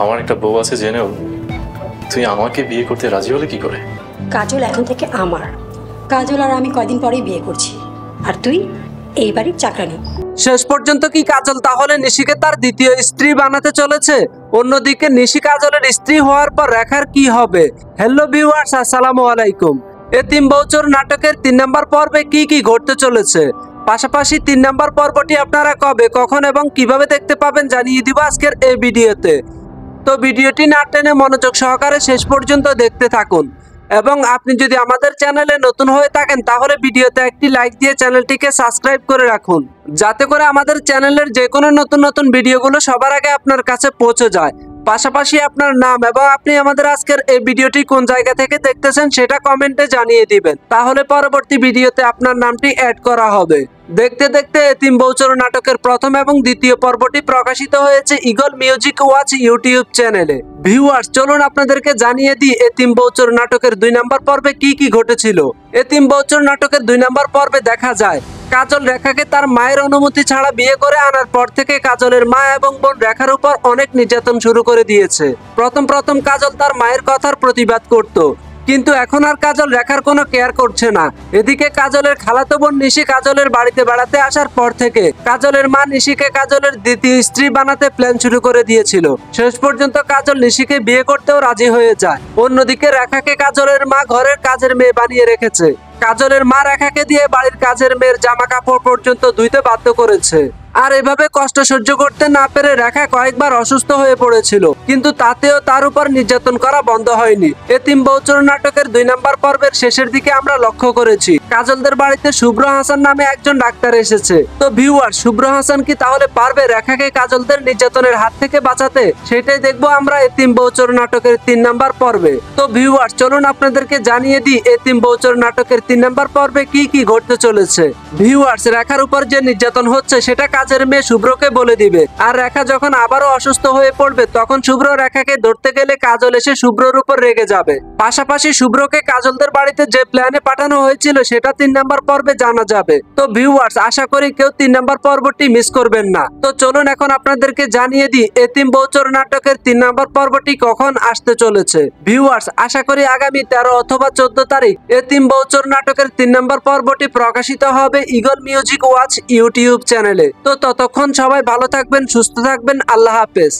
আমার একটা বউ আছে জেনেও তুই আমাকে বিয়ে করতে রাজি হলে কি করে? কাজল এখন থেকে আমার। কাজল আর আমি কয়দিন পরেই বিয়ে করছি, আর তুই এই বাড়ির চাকরানি। শেষ পর্যন্ত কি কাজল তাহলে নিশিকে তার দ্বিতীয় স্ত্রী বানাতে চলেছে? অন্যদিকে নিশি কাজলের স্ত্রী হওয়ার পর রেখার কি হবে? হ্যালো ভিউয়ার্স, আসসালামু আলাইকুম। এতিম বউ চোর নাটকের 3 নম্বর পর্বে কি কি ঘটতে চলেছে, পাশাপাশি 3 নম্বর পর্বটি আপনারা কবে, কখন এবং কিভাবে দেখতে পাবেন জানিয়ে দিব আজকের এই ভিডিওতে। তো ভিডিওটি না টেনে মনোযোগ সহকারে শেষ পর্যন্ত দেখতে থাকুন। এবং আপনি যদি আমাদের চ্যানেলে নতুন হয়ে থাকেন তাহলে ভিডিওতে একটি লাইক দিয়ে চ্যানেলটিকে সাবস্ক্রাইব করে রাখুন, যাতে করে আমাদের চ্যানেলের যে কোনো নতুন নতুন ভিডিওগুলো সবার আগে আপনার কাছে পৌঁছে যায়। পাশাপাশি আপনার নাম এবং আপনি আমাদের আজকের এই ভিডিওটি কোন জায়গা থেকে দেখতেছেন সেটা কমেন্টে জানিয়ে দিবেন, তাহলে পরবর্তী ভিডিওতে আপনার নামটি অ্যাড করা হবে। দেখতে দেখতে এতিম বউ চোর নাটকের প্রথম এবং দ্বিতীয় পর্বটি প্রকাশিত হয়েছে ঈগল মিউজিক ওয়াচ ইউটিউব চ্যানেলে। ভিউয়ার্স, চলুন আপনাদেরকে জানিয়ে দিই এতিম বউ চোর নাটকের 2 নম্বর পর্বে কি কি ঘটেছিল। এতিম বউ চোর নাটকের 2 নম্বর পর্বে দেখা যায় কাজল রেখাকে তার মায়ের অনুমতি ছাড়া বিয়ে করে আনার পর থেকে কাজলের মা এবং বোন রেখার উপর অনেক নির্যাতন শুরু করে দিয়েছে। প্রথম কাজল তার মায়ের কথার প্রতিবাদ করত, কিন্তু এখন আর কাজল রেখার কোনো কেয়ার করছে না। এদিকে কাজলের খালাতো বোন নিশি কাজলের বাড়িতে বেড়াতে আসার পর থেকে কাজলের মা নিশিকে কাজলের দ্বিতীয় স্ত্রী বানাতে প্ল্যান শুরু করে দিয়েছিল। শেষ পর্যন্ত কাজল নিশিকে বিয়ে করতেও রাজি হয়ে যায়। অন্যদিকে রেখাকে কাজলের মা ঘরের কাজের মেয়ে বানিয়ে রেখেছে। কাজলের মা রেখাকে দিয়ে বাড়ির কাজের মেয়ের জামা কাপড় পর্যন্ত ধুইতে বাধ্য করেছে। আর এভাবে কষ্ট সহ্য করতে না পেরে রেখা কয়েকবার অসুস্থ হয়ে পড়েছিল, কিন্তু তাতেও তার উপর নির্যাতন করা বন্ধ হয়নি। এতিম বউ চোর নাটকের 2 নম্বর পর্বের শেষের দিকে আমরা লক্ষ্য করেছি কাজলদের বাড়িতে শুভ্র হাসান নামে একজন ডাক্তার এসেছে। তো ভিউয়ার, শুভ্র হাসান কি তাহলে পারবে রেখাকে কাজলদের নির্যাতনের হাত থেকে বাঁচাতে? সেটাই দেখবো আমরা এতিম বউ চোর নাটকের 3 নম্বর পর্বে। তো ভিউয়ার, চলুন আপনাদেরকে জানিয়ে দিই এতিম বউ চোর নাটকের 3 নম্বর পর্বে কি কি ঘটতে চলেছে। ভিউয়ার্স, রেখার উপর যে নির্যাতন হচ্ছে সেটা কাজের মেয়ে শুভ্রকে বলে দিবে, আর রেখা যখন আবারও অসুস্থ হয়ে পড়বে তখন শুভ্র রেখাকে ধরতে গেলে কাজল এসে শুভ্রর উপর রেগে যাবে। পাশাপাশি শুভ্রকে কাজলদের বাড়িতে যে প্ল্যানে পাঠানো হয়েছিল সেটা 3 নম্বর পর্বে জানা যাবে। তো ভিউয়ার্স, আশা করি কেউ 3 নম্বর পর্বটি মিস করবেন না। তো চলুন এখন আপনাদেরকে জানিয়ে দিই এতিম বউ চোর নাটকের 3 নম্বর পর্বটি কখন আসতে চলেছে। ভিউয়ার্স, আশা করি আগামী 13 অথবা 14 তারিখ এতিম বউ চোর নাটকের 3 নম্বর পর্বটি প্রকাশিত হবে ঈগল মিউজিক ওয়াচ ইউটিউব চ্যানেলে। তো ততক্ষণ সবাই ভালো থাকবেন, সুস্থ থাকবেন। আল্লাহ হাফেজ।